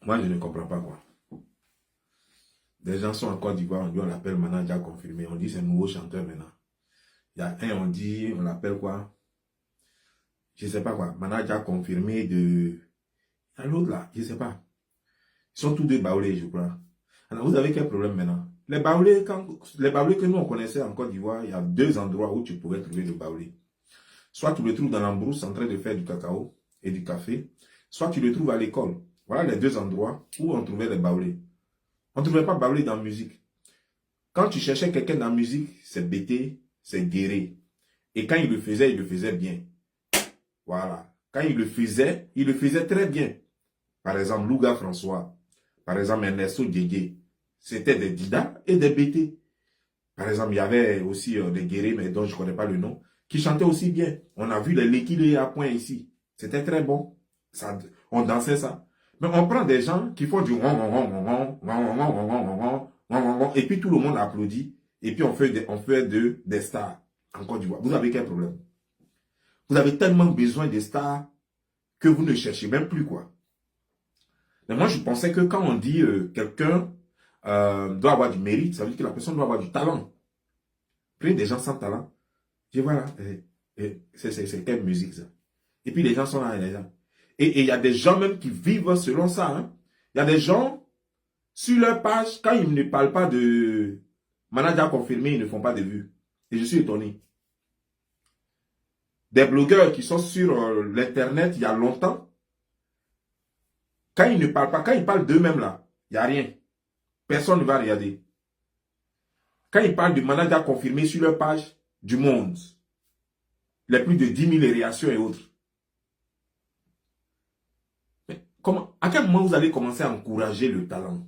Moi, je ne comprends pas quoi. Des gens sont en Côte d'Ivoire, on l'appelle manager confirmé. On dit c'est un nouveau chanteur maintenant. Il y a un, on l'appelle quoi? Je ne sais pas quoi. Manager confirmé de... Il y a l'autre là, je ne sais pas. Ils sont tous deux baoulés, je crois. Alors, vous avez quel problème maintenant? Les baoulés que nous on connaissait en Côte d'Ivoire, il y a deux endroits où tu pouvais trouver le baoulé. Soit tu le trouves dans l'embrousse en train de faire du cacao et du café, soit tu le trouves à l'école. Voilà les deux endroits où on trouvait les baoulés. On ne trouvait pas baoulé dans la musique. Quand tu cherchais quelqu'un dans la musique, c'est Bété, c'est Guéré. Et quand il le faisait bien. Voilà. Quand il le faisait très bien. Par exemple, Louga François. Par exemple, Ernesto Diégué. C'était des Dida et des Bété. Par exemple, il y avait aussi des Guéré, mais dont je ne connais pas le nom, qui chantaient aussi bien. On a vu les Lekile à point ici. C'était très bon. Ça, on dansait ça. Mais on prend des gens qui font du et puis tout le monde applaudit. Et puis on fait des stars en Côte d'Ivoire. Vous avez quel problème? Vous avez tellement besoin de stars que vous ne cherchez même plus quoi. Mais moi je pensais que quand on dit quelqu'un doit avoir du mérite, ça veut dire que la personne doit avoir du talent. Prenez des gens sans talent. Et voilà. C'est quelle musique ça? Et puis les gens sont là, les gens. Et il y a des gens même qui vivent selon ça. Hein. Il y a des gens, sur leur page, quand ils ne parlent pas de manager confirmé, ils ne font pas de vues. Et je suis étonné. Des blogueurs qui sont sur l'internet il y a longtemps, quand ils ne parlent pas, quand ils parlent d'eux-mêmes là, il n'y a rien. Personne ne va regarder. Quand ils parlent de manager confirmé sur leur page, du monde, les plus de 10 000 réactions et autres. À quel moment vous allez commencer à encourager le talent?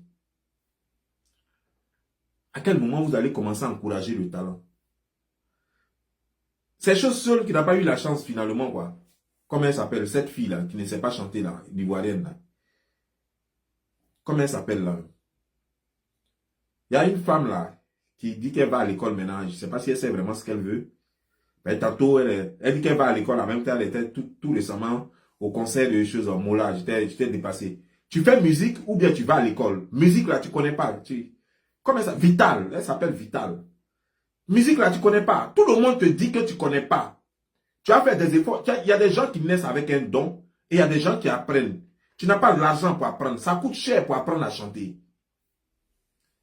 À quel moment vous allez commencer à encourager le talent? C'est chose seule qui n'a pas eu la chance finalement, quoi. Comment elle s'appelle, cette fille-là, qui ne sait pas chanter, là, l'ivoirienne, là. Comment elle s'appelle, là? Il y a une femme, là, qui dit qu'elle va à l'école maintenant. Je ne sais pas si elle sait vraiment ce qu'elle veut. Mais tantôt, elle dit qu'elle va à l'école. En même temps, elle était tout récemment au concert de choses en Mola. J'étais dépassé. Tu fais musique ou bien tu vas à l'école. Musique, là, tu ne connais pas. Comment ça? Vital. Elle s'appelle Vital. Musique, là, tu ne connais pas. Tout le monde te dit que tu ne connais pas. Tu as fait des efforts. Il y a des gens qui naissent avec un don et il y a des gens qui apprennent. Tu n'as pas l'argent pour apprendre. Ça coûte cher pour apprendre à chanter.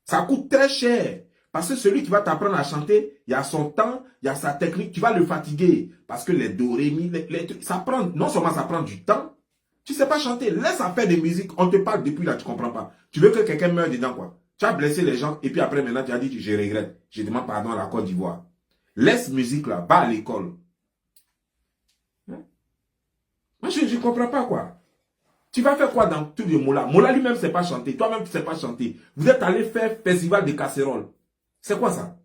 Ça coûte très cher. Parce que celui qui va t'apprendre à chanter, il y a son temps, il y a sa technique. Tu vas le fatiguer. Parce que les do, ré, mi, ça prend, non seulement ça prend du temps. Tu ne sais pas chanter. Laisse à faire des musiques. On te parle depuis là, tu ne comprends pas. Tu veux que quelqu'un meure dedans, quoi. Tu as blessé les gens et puis après maintenant tu as dit je regrette. Je demande pardon à la Côte d'Ivoire. Laisse musique là, va à l'école. Moi je ne comprends pas quoi. Tu vas faire quoi dans tout le Mola? Mola lui-même ne sait pas chanter, toi-même tu ne sais pas chanter. Vous êtes allé faire festival de casseroles. C'est quoi ça?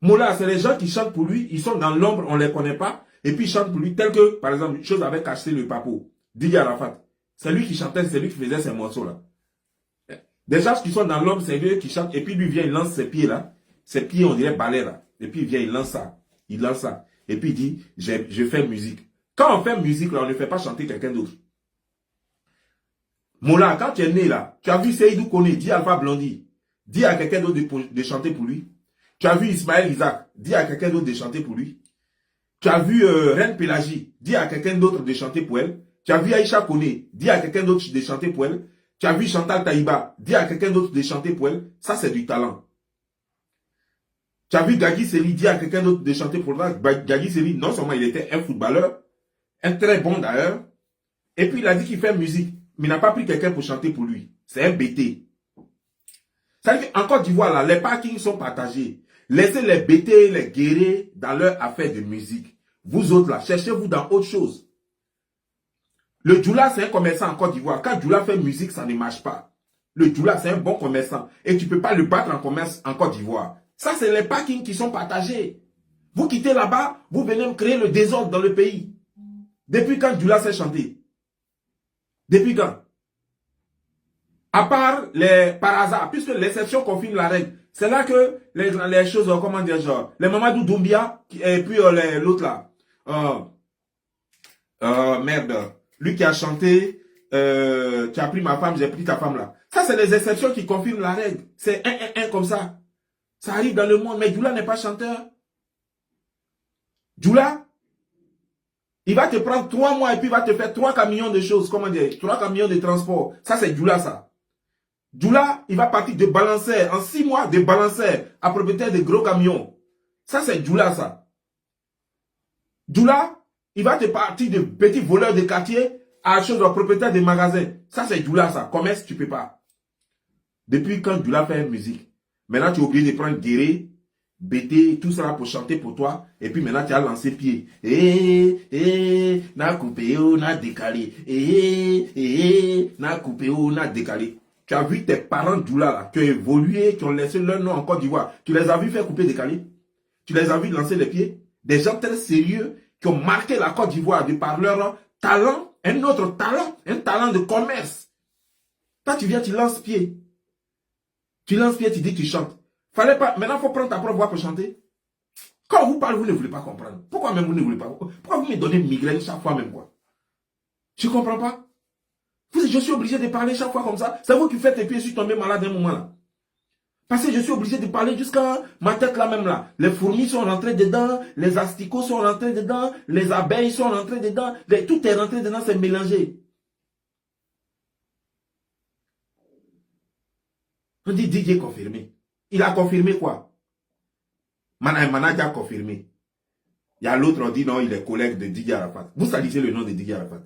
Mola, c'est les gens qui chantent pour lui, ils sont dans l'ombre, on ne les connaît pas, et puis ils chantent pour lui, tel que, par exemple, une chose avec acheté le papo, Didier Arafat. C'est lui qui chantait, c'est lui qui faisait ces morceaux là. Des gens qui sont dans l'ombre, c'est lui qui chante, et puis lui vient, il lance ses pieds là. Ses pieds, on dirait balai là. Et puis il vient, il lance ça. Il lance ça. Et puis il dit, je fais musique. Quand on fait musique là, on ne fait pas chanter quelqu'un d'autre. Mola, quand tu es né là, tu as vu Seydou Kone, dis Alpha Blondie. Dis à quelqu'un d'autre de chanter pour lui. Tu as vu Ismaël Isaac, dis à quelqu'un d'autre de chanter pour lui. Tu as vu Reine Pélagie, dis à quelqu'un d'autre de chanter pour elle. Tu as vu Aïcha Kone, dis à quelqu'un d'autre de chanter pour elle. Tu as vu Chantal Taïba, dis à quelqu'un d'autre de chanter pour elle. Ça, c'est du talent. Tu as vu Gagui Seri, dis à quelqu'un d'autre de chanter pour elle. Gagui Seri, non seulement il était un footballeur, un très bon d'ailleurs, et puis il a dit qu'il fait musique, mais il n'a pas pris quelqu'un pour chanter pour lui. C'est un BT. Ça veut dire qu'en Côte d'Ivoire, là, les parkings sont partagés. Laissez les bêtés, les guérir dans leur affaire de musique. Vous autres, là, cherchez-vous dans autre chose. Le Djoula, c'est un commerçant en Côte d'Ivoire. Quand Djoula fait musique, ça ne marche pas. Le Djoula, c'est un bon commerçant. Et tu ne peux pas le battre en commerce en Côte d'Ivoire. Ça, c'est les parkings qui sont partagés. Vous quittez là-bas, vous venez me créer le désordre dans le pays. Depuis quand Djoula s'est chanté? Depuis quand? À part par hasard, puisque l'exception confirme la règle. C'est là que les choses, comment dire, genre, les Mamadou Doumbia, et puis l'autre là, merde, lui qui a chanté, tu as pris ma femme, j'ai pris ta femme là. Ça, c'est les exceptions qui confirment la règle. C'est un comme ça. Ça arrive dans le monde, mais Djoula n'est pas chanteur. Djoula, il va te prendre 3 mois et puis il va te faire 3 camions de choses, comment dire, 3 camions de transport. Ça, c'est Djoula, ça. Djoula, il va partir de balanceur, en 6 mois, de balanceur à propriétaire de gros camions. Ça, c'est Djoula, ça. Djoula, il va te partir de petits voleurs de quartier à chose de propriétaire de magasins. Ça, c'est Djoula, ça. Commerce, tu peux pas. Depuis quand Djoula fait musique? Maintenant, tu es obligé de prendre Guéré, BT, tout ça là pour chanter pour toi. Et puis maintenant, tu as lancé pied. Na coupé ou na décalé. Na coupé ou na décalé. Tu as vu tes parents Djoula là, qui ont évolué, qui ont laissé leur nom en Côte d'Ivoire. Tu les as vus faire couper décalé. Tu les as vus lancer les pieds. Des gens très sérieux qui ont marqué la Côte d'Ivoire de par leur talent, un autre talent, un talent de commerce. Toi, tu viens, tu lances pied. Tu lances pied, tu dis que tu chantes. Fallait pas. Maintenant, il faut prendre ta propre voix pour chanter. Quand on vous parle, vous ne voulez pas comprendre. Pourquoi même vous ne voulez pas? Pourquoi vous me donnez migraine chaque fois même quoi? Je ne comprends pas. Je suis obligé de parler chaque fois comme ça. C'est vous qui faites et puis je suis tombé malade un moment là. Parce que je suis obligé de parler jusqu'à ma tête là même là. Les fourmis sont rentrées dedans, les asticots sont rentrés dedans, les abeilles sont rentrées dedans, tout est rentré dedans, c'est mélangé. On dit Didier confirmé. Il a confirmé quoi? Manager a confirmé. Il y a l'autre, on dit non, il est collègue de Didier Arafat. Vous salissez le nom de Didier Arafat.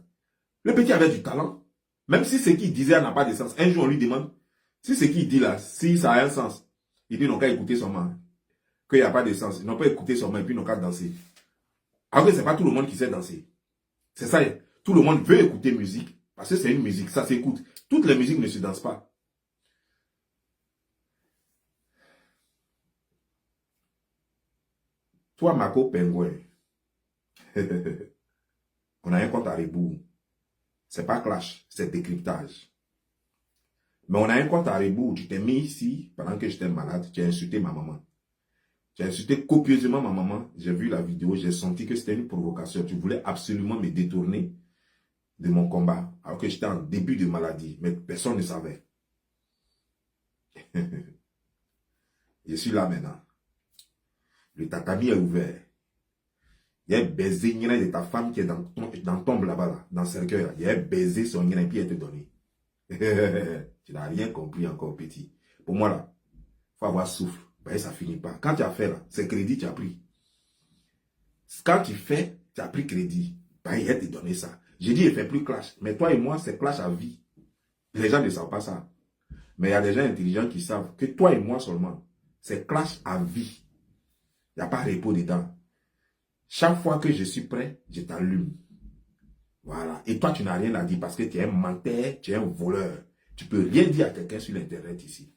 Le petit avait du talent. Même si ce qu'il disait n'a pas de sens. Un jour, on lui demande si ce qu'il dit là, si ça a un sens. Il dit non, qu'à écouter son main. Qu'il n'y a pas de sens. Ils n'ont pas écouté son main et puis ils n'ont qu'à danser. Alors que ce n'est pas tout le monde qui sait danser. C'est ça. Tout le monde veut écouter musique. Parce que c'est une musique, ça s'écoute. Toutes les musiques ne se dansent pas. Toi, Marco Pengouin, on a un compte à rebours. C'est pas clash, c'est décryptage. Mais on a un compte à rebours. Tu t'es mis ici pendant que j'étais malade. Tu as insulté ma maman. Tu as insulté copieusement ma maman. J'ai vu la vidéo. J'ai senti que c'était une provocation. Tu voulais absolument me détourner de mon combat. Alors que j'étais en début de maladie. Mais personne ne savait. Je suis là maintenant. Le tatami est ouvert. Il y a un baiser de ta femme qui est dans tombe là-bas, là, dans le cercueil. Il y a un baiser sur une puis elle te donné. Tu n'as rien compris encore, petit. Pour moi, là, il faut avoir souffle. Ben, ça finit pas. Quand tu as fait, là, c'est crédit, tu as pris. Quand tu fais, tu as pris crédit. Ben, il te donné ça. J'ai dit, il ne fait plus clash. Mais toi et moi, c'est clash à vie. Les gens ne savent pas ça. Mais il y a des gens intelligents qui savent que toi et moi seulement, c'est clash à vie. Il n'y a pas repos dedans. Chaque fois que je suis prêt, je t'allume. Voilà. Et toi, tu n'as rien à dire parce que tu es un menteur, tu es un voleur. Tu ne peux rien dire à quelqu'un sur l'internet ici.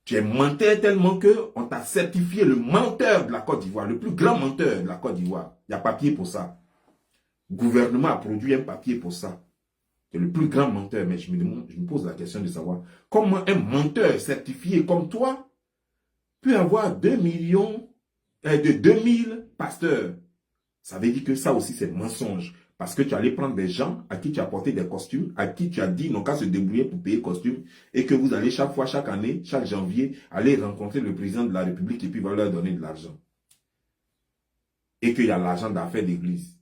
Tu es menteur tellement qu'on t'a certifié le menteur de la Côte d'Ivoire, le plus grand menteur de la Côte d'Ivoire. Il y a papier pour ça. Le gouvernement a produit un papier pour ça. Tu es le plus grand menteur. Mais je me pose la question de savoir comment un menteur certifié comme toi peut avoir 2 millions, de 2000 pasteurs. Ça veut dire que ça aussi c'est mensonge. Parce que tu allais prendre des gens à qui tu as porté des costumes, à qui tu as dit non qu'à se débrouiller pour payer costume, et que vous allez chaque fois, chaque année, chaque janvier, aller rencontrer le président de la République et puis va leur donner de l'argent. Et qu'il y a l'argent d'affaires d'église.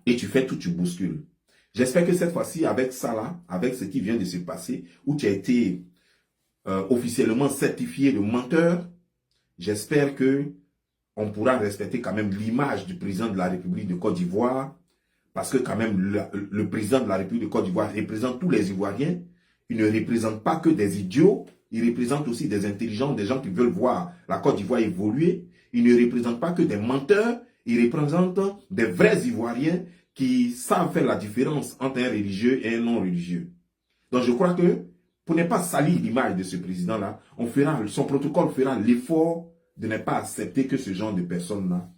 Et tu fais tout, tu bouscules. J'espère que cette fois-ci, avec ça là, avec ce qui vient de se passer, où tu as été officiellement certifié de menteur, j'espère que on pourra respecter quand même l'image du président de la République de Côte d'Ivoire, parce que quand même le président de la République de Côte d'Ivoire représente tous les Ivoiriens. Il ne représente pas que des idiots, il représente aussi des intelligents, des gens qui veulent voir la Côte d'Ivoire évoluer. Il ne représente pas que des menteurs, il représente des vrais Ivoiriens qui savent faire la différence entre un religieux et un non-religieux. Donc je crois que pour ne pas salir l'image de ce président-là, son protocole fera l'effort de ne pas accepter que ce genre de personnes-là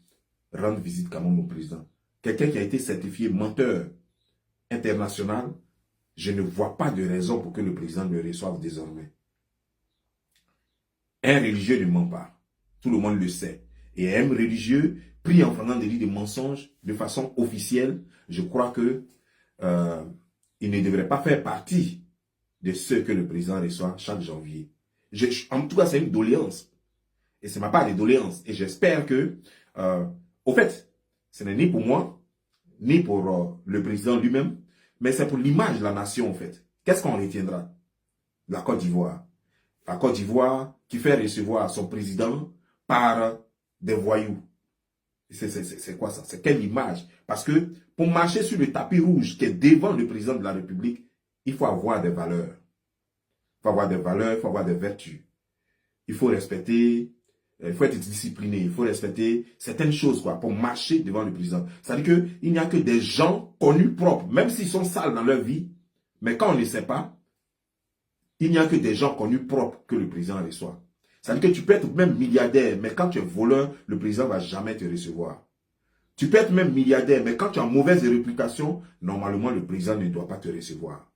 rendent visite quand même au président. Quelqu'un qui a été certifié menteur international, je ne vois pas de raison pour que le président le reçoive désormais. Un religieux ne ment pas. Tout le monde le sait. Et un religieux pris en faisant des lits de mensonges de façon officielle, je crois que il ne devrait pas faire partie de ceux que le président reçoit chaque janvier. En tout cas, c'est une doléance. Et ce n'est pas des doléances. Et j'espère que, au fait, ce n'est ni pour moi, ni pour le président lui-même, mais c'est pour l'image de la nation, en fait. Qu'est-ce qu'on retiendra? La Côte d'Ivoire. La Côte d'Ivoire qui fait recevoir son président par des voyous. C'est quoi ça? C'est quelle image? Parce que pour marcher sur le tapis rouge qui est devant le président de la République, il faut avoir des valeurs. Il faut avoir des valeurs, il faut avoir des vertus. Il faut respecter, il faut être discipliné, il faut respecter certaines choses quoi, pour marcher devant le président. C'est-à-dire qu'il n'y a que des gens connus propres, même s'ils sont sales dans leur vie, mais quand on ne sait pas, il n'y a que des gens connus propres que le président reçoit. C'est-à-dire que tu peux être même milliardaire, mais quand tu es voleur, le président ne va jamais te recevoir. Tu peux être même milliardaire, mais quand tu as mauvaise réputation, normalement le président ne doit pas te recevoir.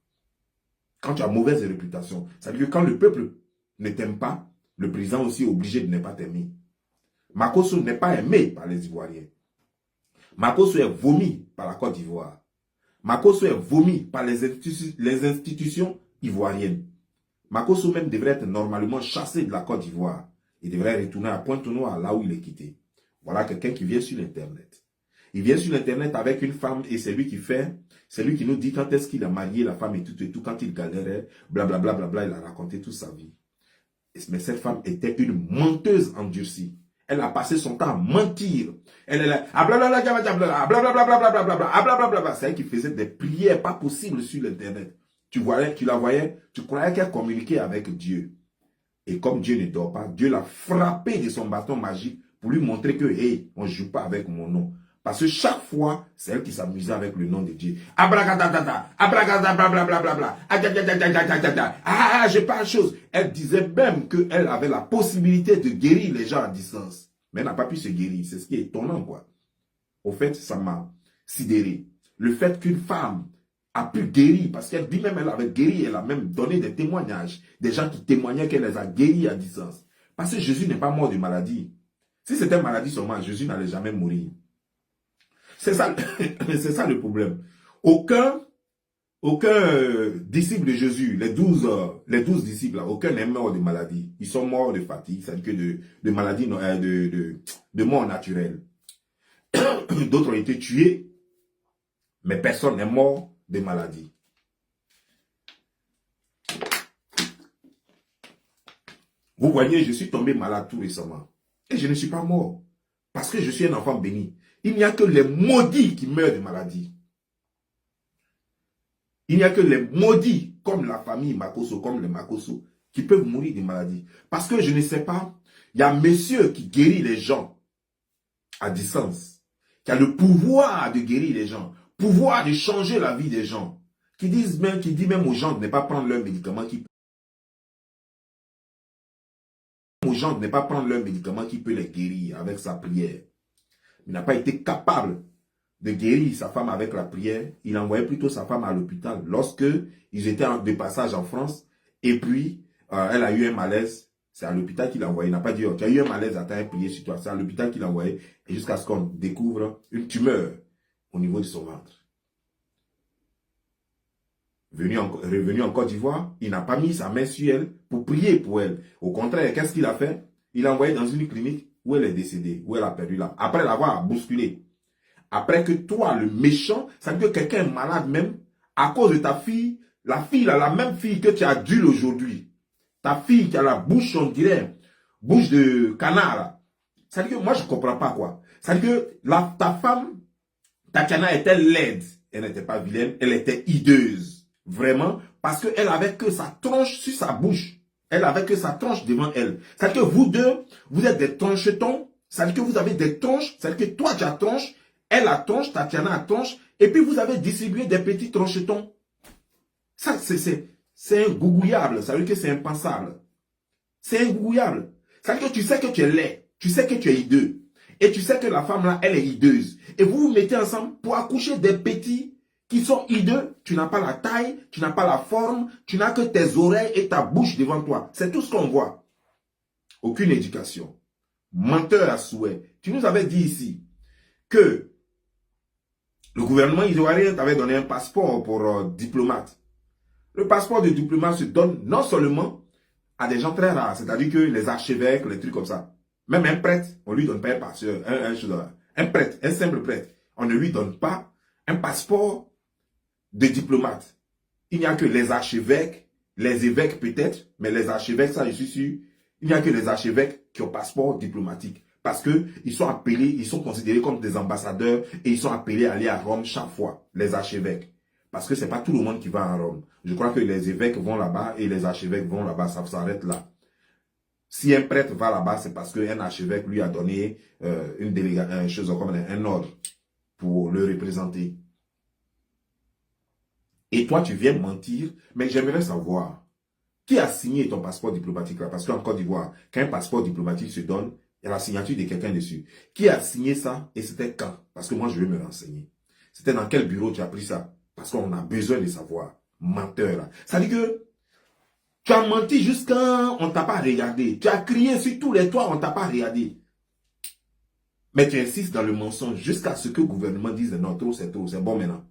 Quand tu as mauvaise réputation, c'est-à-dire que quand le peuple ne t'aime pas, le président aussi est obligé de ne pas t'aimer. Makosso n'est pas aimé par les Ivoiriens. Makosso est vomi par la Côte d'Ivoire. Makosso est vomi par les institutions ivoiriennes. Makosso même devrait être normalement chassé de la Côte d'Ivoire. Il devrait retourner à Pointe-Noire, là où il est quitté. Voilà quelqu'un qui vient sur l'Internet. Il vient sur l'Internet avec une femme et c'est lui qui nous dit quand est-ce qu'il a marié la femme et tout, quand il galérait, blablabla, il a raconté toute sa vie. Mais cette femme était une menteuse endurcie. Elle a passé son temps à mentir. Elle est là, c'est elle qui faisait des prières pas possibles sur l'Internet. Tu la voyais, tu croyais qu'elle communiquait avec Dieu. Et comme Dieu ne dort pas, Dieu l'a frappé de son bâton magique pour lui montrer que, hey, on ne joue pas avec mon nom. Parce que chaque fois, c'est elle qui s'amusait avec le nom de Dieu. Abracadabra, blablabla. Ah, j'ai pas de chose. Elle disait même qu'elle avait la possibilité de guérir les gens à distance. Mais elle n'a pas pu se guérir. C'est ce qui est étonnant, quoi. Au fait, ça m'a sidéré. Le fait qu'une femme a pu guérir, parce qu'elle dit même elle avait guéri, elle a même donné des témoignages, des gens qui témoignaient qu'elle les a guéris à distance. Parce que Jésus n'est pas mort de maladie. Si c'était une maladie seulement, Jésus n'allait jamais mourir. C'est ça le problème. Aucun disciple de Jésus, les 12 disciples, là, aucun n'est mort de maladie. Ils sont morts de fatigue, c'est-à-dire que de maladie, de mort naturelle. D'autres ont été tués, mais personne n'est mort de maladie. Vous voyez, je suis tombé malade tout récemment. Et je ne suis pas mort. Parce que je suis un enfant béni. Il n'y a que les maudits qui meurent de maladie. Il n'y a que les maudits, comme la famille Makosso, comme les Makosso, qui peuvent mourir de maladie. Parce que je ne sais pas, il y a un monsieur qui guérit les gens à distance, qui a le pouvoir de guérir les gens, pouvoir de changer la vie des gens, qui dit même aux gens de ne pas prendre leurs médicaments qui peut les guérir avec sa prière. Il n'a pas été capable de guérir sa femme avec la prière. Il envoyait plutôt sa femme à l'hôpital lorsque ils étaient de passage en France. Et puis, elle a eu un malaise. C'est à l'hôpital qu'il l'a envoyé. Il n'a pas dit, oh, tu as eu un malaise, attends, prier sur toi. C'est à l'hôpital qu'il l'a envoyé. Et jusqu'à ce qu'on découvre une tumeur au niveau de son ventre. Revenu en Côte d'Ivoire, il n'a pas mis sa main sur elle pour prier pour elle. Au contraire, qu'est-ce qu'il a fait? Il l'a envoyé dans une clinique où elle est décédée, où elle a perdu l'âme. Après l'avoir bousculée. Après que toi, le méchant, ça veut dire que quelqu'un est malade même, à cause de ta fille, la fille, là, la même fille que tu as adulte aujourd'hui. Ta fille qui a la bouche, on dirait, bouche de canard, là. Ça veut dire que moi, je ne comprends pas quoi. Ça veut dire que ta femme, Tatiana était laide. Elle n'était pas vilaine, elle était hideuse. Vraiment, parce qu'elle avait que sa tronche sur sa bouche. Elle avait que sa tronche devant elle. C'est-à-dire que vous deux, vous êtes des tronchetons. C'est-à-dire que vous avez des tronches. C'est-à-dire que toi, tu as tronche. Elle a tronche. Tatiana a tronche. Et puis, vous avez distribué des petits tronchetons. Ça, c'est ingougouillable. Ça veut dire que c'est impensable. C'est ingougouillable. Ça veut dire que tu sais que tu es laid. Tu sais que tu es hideux. Et tu sais que la femme là, elle est hideuse. Et vous vous mettez ensemble pour accoucher des petits qui sont hideux. Tu n'as pas la taille, tu n'as pas la forme, tu n'as que tes oreilles et ta bouche devant toi. C'est tout ce qu'on voit. Aucune éducation. Menteur à souhait. Tu nous avais dit ici que le gouvernement ivoirien t'avait donné un passeport pour diplomate. Le passeport de diplomate se donne non seulement à des gens très rares, c'est-à-dire que les archevêques, les trucs comme ça. Même un prêtre, on ne lui donne pas un passeport, un prêtre, un simple prêtre. On ne lui donne pas un passeport de diplomate. Il n'y a que les archevêques, les évêques peut-être, mais les archevêques, ça je suis sûr, il n'y a que les archevêques qui ont passeport diplomatique. Parce qu'ils sont appelés, ils sont considérés comme des ambassadeurs et ils sont appelés à aller à Rome chaque fois, les archevêques. Parce que ce n'est pas tout le monde qui va à Rome. Je crois que les évêques vont là-bas et les archevêques vont là-bas, ça s'arrête là. Si un prêtre va là-bas, c'est parce qu'un archevêque lui a donné une délégation, chose comme un ordre pour le représenter. Et toi, tu viens mentir, mais j'aimerais savoir, qui a signé ton passeport diplomatique là? Parce qu'en Côte d'Ivoire, quand un passeport diplomatique se donne, il y a la signature de quelqu'un dessus. Qui a signé ça et c'était quand? Parce que moi, je vais me renseigner. C'était dans quel bureau tu as pris ça? Parce qu'on a besoin de savoir. Menteur là. Ça veut dire que tu as menti jusqu'à on ne t'a pas regardé. Tu as crié sur tous les toits, on ne t'a pas regardé. Mais tu insistes dans le mensonge jusqu'à ce que le gouvernement dise non, trop, c'est bon maintenant.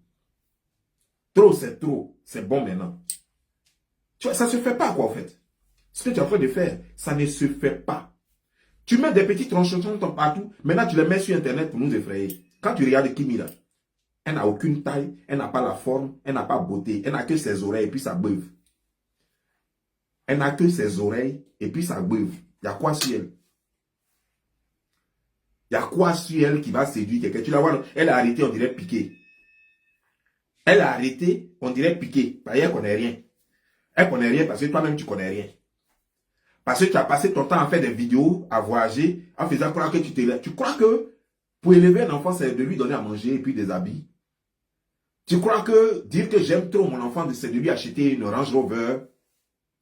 Trop, c'est bon maintenant. Tu vois, ça ne se fait pas quoi en fait. Ce que tu es en train de faire, ça ne se fait pas. Tu mets des petits tranchons partout, maintenant tu les mets sur internet pour nous effrayer. Quand tu regardes Kimi là, elle n'a aucune taille, elle n'a pas la forme, elle n'a pas beauté, elle n'a que ses oreilles et puis sa beuve. Elle n'a que ses oreilles et puis sa beuve. Il y a quoi sur elle? Il y a quoi sur elle qui va séduire quelqu'un? Tu la vois, elle a arrêté, on dirait piqué. Elle a arrêté, on dirait piqué. Parce qu'elle ne connaît rien. Elle ne connaît rien parce que toi-même tu ne connais rien. Parce que tu as passé ton temps à faire des vidéos, à voyager, en faisant croire que tu t'élèves. Tu crois que pour élever un enfant, c'est de lui donner à manger et puis des habits. Tu crois que dire que j'aime trop mon enfant, c'est de lui acheter une Range Rover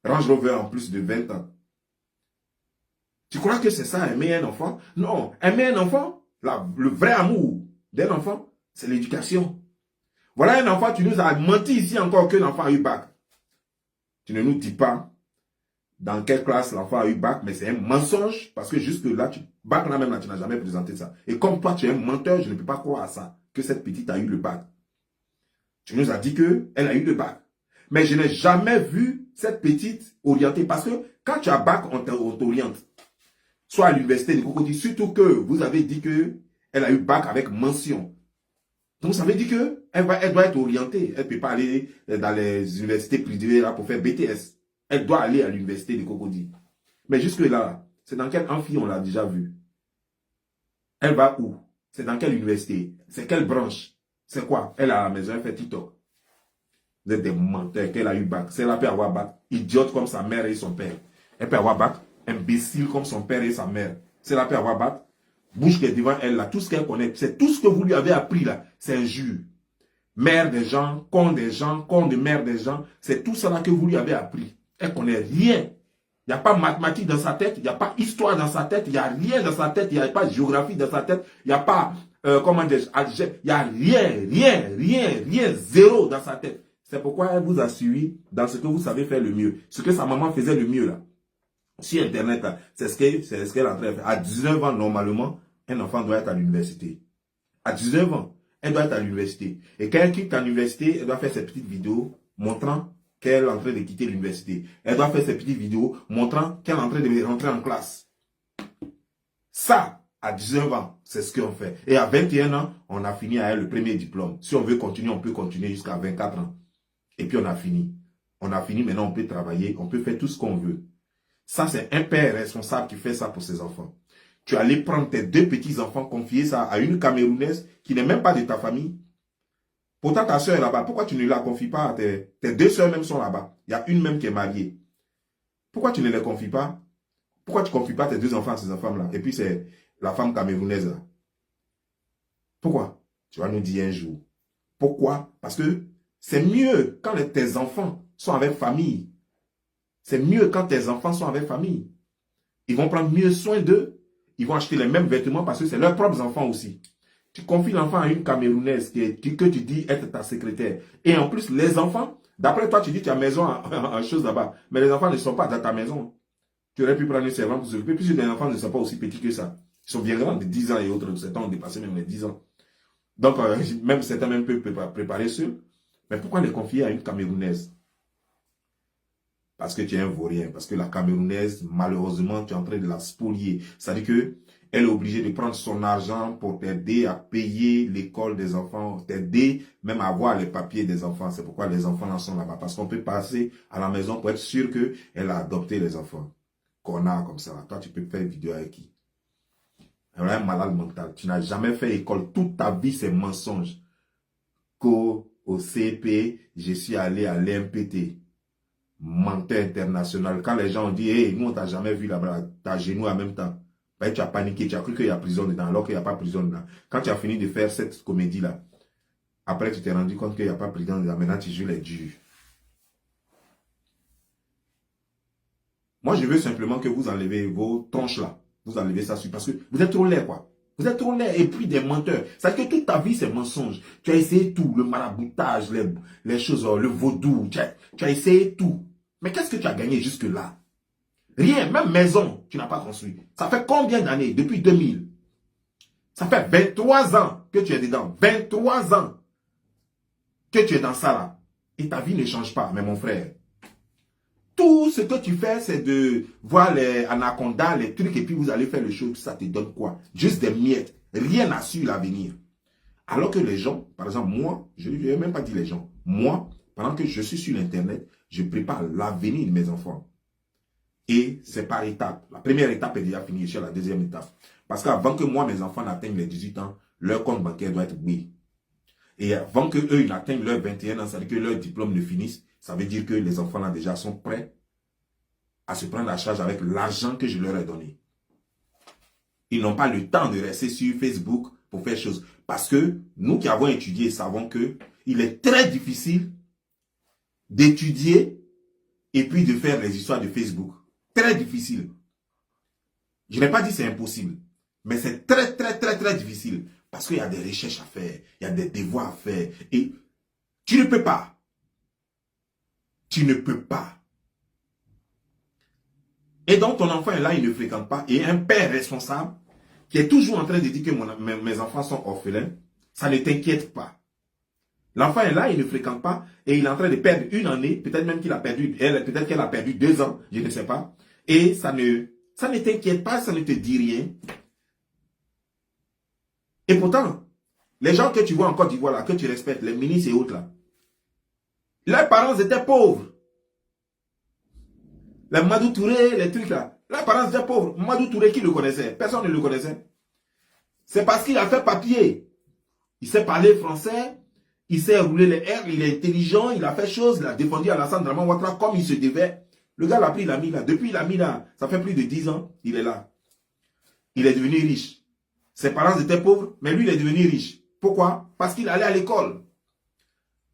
en plus de 20 ans. Tu crois que c'est ça, aimer un enfant? Non, aimer un enfant, le vrai amour d'un enfant, c'est l'éducation. Voilà un enfant, tu nous as menti ici encore que l'enfant a eu bac. Tu ne nous dis pas dans quelle classe l'enfant a eu bac, mais c'est un mensonge, parce que jusque là, bac là même, là, tu n'as jamais présenté ça. Et comme toi, tu es un menteur, je ne peux pas croire à ça, que cette petite a eu le bac. Tu nous as dit qu'elle a eu le bac. Mais je n'ai jamais vu cette petite orientée, parce que quand tu as bac, on t'oriente. Soit à l'université de Cocody, surtout que vous avez dit qu'elle a eu bac avec mention. Donc ça veut dire qu'elle doit être orientée. Elle ne peut pas aller dans les universités privées là pour faire BTS. Elle doit aller à l'université de Cocody. Mais jusque-là, c'est dans quel amphi on l'a déjà vu? Elle va où? C'est dans quelle université? C'est quelle branche? C'est quoi? Elle est à la maison, elle fait TikTok. Vous êtes des menteurs qu'elle a eu bac. C'est elle peut avoir bac. Idiote comme sa mère et son père. Elle peut avoir bac. Imbécile comme son père et sa mère. C'est elle peut avoir bac. Bouche qui est devant elle là. Tout ce qu'elle connaît. C'est tout ce que vous lui avez appris là. C'est injure. Mère des gens, con de mère des gens. C'est tout ça là que vous lui avez appris. Elle connaît rien. Il n'y a pas mathématiques dans sa tête. Il n'y a pas histoire dans sa tête. Il n'y a rien dans sa tête. Il n'y a pas géographie dans sa tête. Il n'y a pas, comment dire, il n'y a rien, zéro dans sa tête. C'est pourquoi elle vous a suivi dans ce que vous savez faire le mieux. Ce que sa maman faisait le mieux là. Sur Internet, c'est ce qu'elle est en train de faire. À 19 ans, normalement, un enfant doit être à l'université. À 19 ans, elle doit être à l'université. Et quand elle quitte l'université, elle doit faire ses petites vidéos montrant qu'elle est en train de quitter l'université. Elle doit faire ses petites vidéos montrant qu'elle est en train de rentrer en classe. Ça, à 19 ans, c'est ce qu'on fait. Et à 21 ans, on a fini à elle le premier diplôme. Si on veut continuer, on peut continuer jusqu'à 24 ans. Et puis on a fini. On a fini, maintenant on peut travailler, on peut faire tout ce qu'on veut. Ça, c'est un père responsable qui fait ça pour ses enfants. Tu allais prendre tes deux petits-enfants, confier ça à une Camerounaise qui n'est même pas de ta famille. Pourtant, ta soeur est là-bas. Pourquoi tu ne la confies pas à tes deux soeurs même sont là-bas? Il y a une même qui est mariée. Pourquoi tu ne les confies pas? Pourquoi tu ne confies pas tes 2 enfants à ces femmes-là? Et puis c'est la femme camerounaise là. Pourquoi? Tu vas nous dire un jour. Pourquoi? Parce que c'est mieux quand tes enfants sont avec famille. C'est mieux quand tes enfants sont avec famille. Ils vont prendre mieux soin d'eux. Ils vont acheter les mêmes vêtements parce que c'est leurs propres enfants aussi. Tu confies l'enfant à une Camerounaise que tu dis être ta secrétaire. Et en plus, les enfants, d'après toi, tu dis que tu as maison en chose là-bas. Mais les enfants ne sont pas dans ta maison. Tu aurais pu prendre une servante pour s'occuper. Puisque les enfants ne sont pas aussi petits que ça. Ils sont bien grands, de 10 ans et autres. Certains ont dépassé même les 10 ans. Donc, même certains même peuvent préparer seuls. Mais pourquoi les confier à une Camerounaise? Parce que tu es un vaurien. Parce que la Camerounaise, malheureusement, tu es en train de la spolier. C'est-à-dire qu'elle est obligée de prendre son argent pour t'aider à payer l'école des enfants, t'aider même à avoir les papiers des enfants. C'est pourquoi les enfants en sont là-bas. Parce qu'on peut passer à la maison pour être sûr qu'elle a adopté les enfants. Connard comme ça. Toi, tu peux faire une vidéo avec qui? Elle est un malade mental. Tu n'as jamais fait école. Toute ta vie, c'est mensonge. Au CP, je suis allé à l'MPT. Menteur international. Quand les gens ont dit, hey, nous, on t'a jamais vu là-bas, t'as genou en même temps. Ben, tu as paniqué, tu as cru qu'il y a prison dedans, alors qu'il n'y a pas prison dedans. Quand tu as fini de faire cette comédie-là, après, tu t'es rendu compte qu'il n'y a pas prison dedans. Maintenant, tu joues les durs. Moi, je veux simplement que vous enlevez vos tronches là. Vous enlevez ça sur, parce que vous êtes trop laid, quoi. Vous êtes trop laid et puis des menteurs. C'est-à-dire que toute ta vie, c'est mensonge. Tu as essayé tout, le maraboutage, les choses, le vaudou. Tu as essayé tout. Mais qu'est-ce que tu as gagné jusque-là? Rien, même maison, tu n'as pas construit. Ça fait combien d'années? Depuis 2000. Ça fait 23 ans que tu es dedans. 23 ans que tu es dans ça là. Et ta vie ne change pas, mais mon frère. Tout ce que tu fais, c'est de voir les anacondas, les trucs, et puis vous allez faire le show. Ça te donne quoi? Juste des miettes. Rien n'assure l'avenir. Alors que les gens, par exemple, moi, je ne vais même pas dire les gens. Moi, pendant que je suis sur l'Internet, je prépare l'avenir de mes enfants. Et c'est par étapes. La première étape est déjà finie, je suis à la deuxième étape. Parce qu'avant que moi, mes enfants n'atteignent les 18 ans, leur compte bancaire doit être oui. Et avant qu'eux, ils n'atteignent leurs 21 ans, c'est-à-dire que leur diplôme ne finisse, ça veut dire que les enfants là déjà sont prêts à se prendre à charge avec l'argent que je leur ai donné. Ils n'ont pas le temps de rester sur Facebook pour faire choses. Parce que nous qui avons étudié savons que il est très difficile d'étudier et puis de faire les histoires de Facebook. Très difficile. Je n'ai pas dit c'est impossible, mais c'est très, très, très, très difficile. Parce qu'il y a des recherches à faire, il y a des devoirs à faire. Et tu ne peux pas. Tu ne peux pas. Et donc ton enfant est là, il ne fréquente pas. Et un père responsable qui est toujours en train de dire que mes enfants sont orphelins, ça ne t'inquiète pas. L'enfant est là, il ne fréquente pas. Et il est en train de perdre une année. Peut-être même qu'il a perdu, peut-être qu'elle a perdu 2 ans, je ne sais pas. Et ça ne t'inquiète pas, ça ne te dit rien. Et pourtant, les gens que tu vois en Côte d'Ivoire, là, que tu respectes, les ministres et autres, là, leurs parents étaient pauvres. Les Madou Touré, les trucs là, leurs parents étaient pauvres. Madou Touré, qui le connaissait? Personne ne le connaissait. C'est parce qu'il a fait papier. Il sait parler français, il sait rouler les R, il est intelligent, il a fait chose, il a défendu Alassane Draman Ouattara comme il se devait. Le gars l'a pris, il l'a mis là. Depuis, il l'a mis là. Ça fait plus de 10 ans, il est là. Il est devenu riche. Ses parents étaient pauvres, mais lui, il est devenu riche. Pourquoi? Parce qu'il allait à l'école.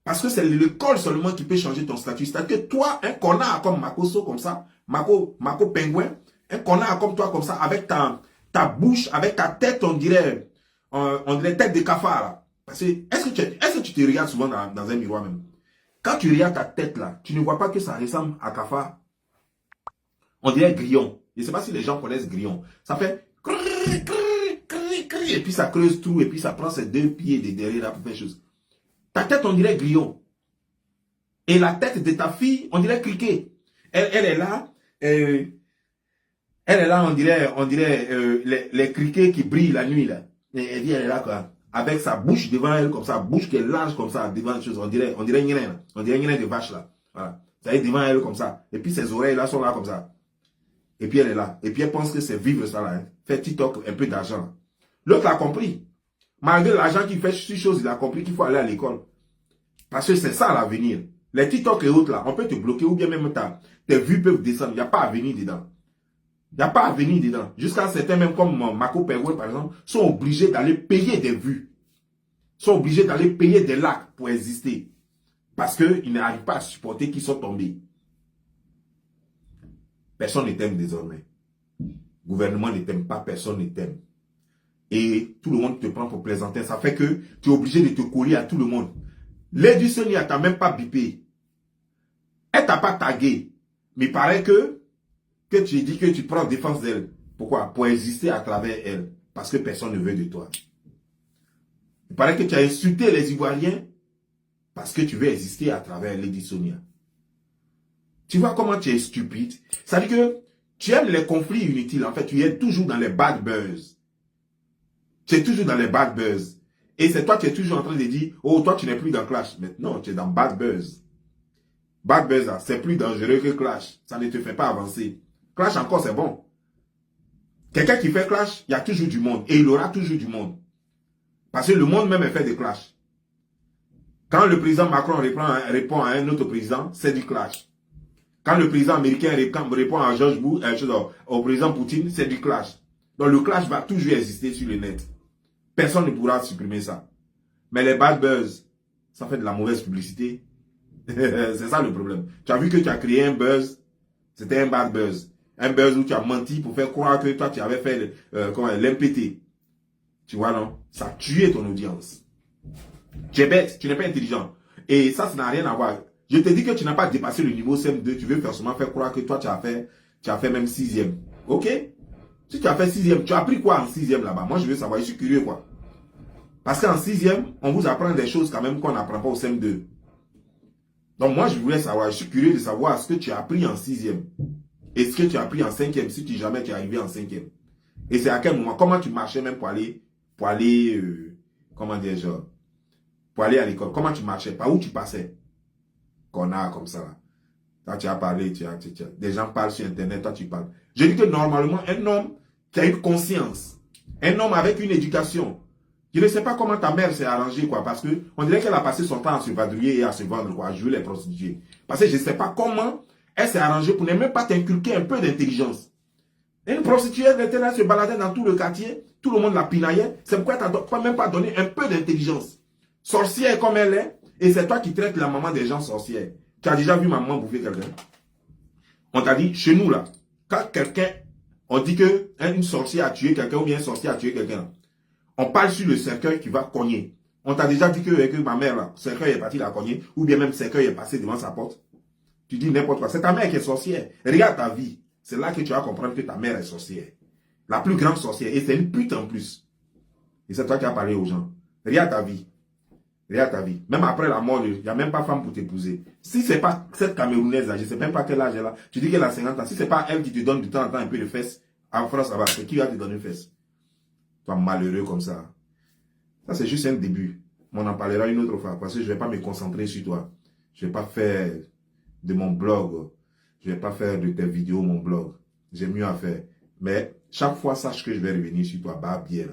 Parce que c'est l'école seulement qui peut changer ton statut. C'est-à-dire que toi, un connard comme Makoso, comme ça, Mako Pingouin, un connard comme toi, comme ça, avec ta bouche, avec ta tête, on dirait tête de cafard. Là. Parce que, est-ce que tu te regardes souvent dans un miroir même? Quand tu regardes ta tête là, tu ne vois pas que ça ressemble à cafard? On dirait grillon. Je ne sais pas si les gens connaissent grillon. Ça fait... Et puis ça creuse tout, et puis ça prend ses 2 pieds de derrière pour faire chose. Ta tête, on dirait grillon. Et la tête de ta fille, on dirait criquet. Elle est là. Elle est là, on dirait les criquets qui brillent la nuit. Là. Et elle est là, quoi. Avec sa bouche devant elle, comme ça, bouche qui est large comme ça, devant les choses. On dirait une graine. On dirait une graine de vache, là. Voilà. Ça est devant elle, comme ça. Et puis ses oreilles, là, sont là, comme ça. Et puis elle est là. Et puis elle pense que c'est vivre ça, là. Hein. Faire TikTok, un peu d'argent. L'autre a compris. Malgré l'argent qu'il fait sur choses, il a compris qu'il faut aller à l'école. Parce que c'est ça l'avenir. Les TikTok et autres là, on peut te bloquer ou bien même tes vues peuvent descendre. Il n'y a pas à venir dedans. Il n'y a pas à venir dedans. Jusqu'à certains, même comme Marco Perway par exemple, sont obligés d'aller payer des vues. Sont obligés d'aller payer des likes pour exister. Parce qu'ils n'arrivent pas à supporter qu'ils sont tombés. Personne ne t'aime désormais. Le gouvernement ne t'aime pas, personne ne t'aime. Et tout le monde te prend pour plaisanter. Ça fait que tu es obligé de te coller à tout le monde. Lady Sonia t'a même pas bipé. Elle t'a pas tagué. Mais il paraît que tu dis que tu prends défense d'elle. Pourquoi? Pour exister à travers elle. Parce que personne ne veut de toi. Il paraît que tu as insulté les Ivoiriens parce que tu veux exister à travers Lady Sonia. Tu vois comment tu es stupide? Ça veut dire que tu aimes les conflits inutiles. En fait, tu es toujours dans les bad buzz. Tu es toujours dans les bad buzz. Et c'est toi qui es toujours en train de dire, oh, toi, tu n'es plus dans Clash. Maintenant, tu es dans bad buzz. Bad buzz, c'est plus dangereux que Clash. Ça ne te fait pas avancer. Clash encore, c'est bon. Quelqu'un qui fait Clash, il y a toujours du monde. Et il aura toujours du monde. Parce que le monde même est fait de Clash. Quand le président Macron répond à un autre président, c'est du Clash. Quand le président américain répond à George Bush, au président Poutine, c'est du Clash. Donc le Clash va toujours exister sur le net. Personne ne pourra supprimer ça. Mais les bad buzz, ça fait de la mauvaise publicité. C'est ça le problème. Tu as vu que tu as créé un buzz, c'était un bad buzz. Un buzz où tu as menti pour faire croire que toi tu avais fait l'MPT. Tu vois non? Ça a tué ton audience. Tu es bête, tu n'es pas intelligent. Et ça n'a rien à voir. Je te dis que tu n'as pas dépassé le niveau CM2, tu veux forcément faire croire que toi tu as fait même 6e. Ok? Si tu as fait 6e, tu as appris quoi en 6e là-bas? Moi je veux savoir, je suis curieux quoi. Parce qu'en 6e, on vous apprend des choses quand même qu'on n'apprend pas au CM2. Donc moi je voulais savoir, je suis curieux de savoir ce que tu as appris en 6e. Et ce que tu as appris en 5e, si jamais tu es arrivé en 5e. Et c'est à quel moment? Comment tu marchais même pour aller comment dire, genre, pour aller à l'école? Comment tu marchais? Par où tu passais? Connard comme ça là. Toi tu as parlé, des gens parlent sur internet, toi tu parles. Je dis que normalement, un homme qui a une conscience, un homme avec une éducation, je ne sais pas comment ta mère s'est arrangée, quoi, parce que on dirait qu'elle a passé son temps à se vadrouiller et à se vendre, quoi, à jouer les prostituées. Parce que je ne sais pas comment elle s'est arrangée pour ne même pas t'inculquer un peu d'intelligence. Une prostituée était là, se baladait dans tout le quartier, tout le monde la pinaillait, c'est pourquoi elle t'a même pas donné un peu d'intelligence. Sorcière comme elle est, et c'est toi qui traites la maman des gens sorcières. Tu as déjà vu maman bouffer quelqu'un? On t'a dit, chez nous là, quand quelqu'un, on dit que une sorcière a tué quelqu'un ou bien un sorcier a tué quelqu'un, on parle sur le cercueil qui va cogner. On t'a déjà dit que ma mère là, le cercueil est parti la cogner, ou bien même le cercueil est passé devant sa porte. Tu dis n'importe quoi. C'est ta mère qui est sorcière. Regarde ta vie. C'est là que tu vas comprendre que ta mère est sorcière. La plus grande sorcière. Et c'est une pute en plus. Et c'est toi qui as parlé aux gens. Regarde ta vie. Regarde ta vie. Même après la mort, il n'y a même pas femme pour t'épouser. Si c'est pas cette Camerounaise là, je ne sais même pas quel âge elle a. Tu dis qu'elle a 50 ans. Si c'est pas elle qui te donne de temps en temps un peu de fesses, en France, ça va. C'est qui va te donner une fesse? Toi, malheureux comme ça. Ça, c'est juste un début. On en parlera une autre fois. Parce que je ne vais pas me concentrer sur toi. Je ne vais pas faire de mon blog. Je ne vais pas faire de tes vidéos mon blog. J'ai mieux à faire. Mais chaque fois, sache que je vais revenir sur toi. Bah, bien.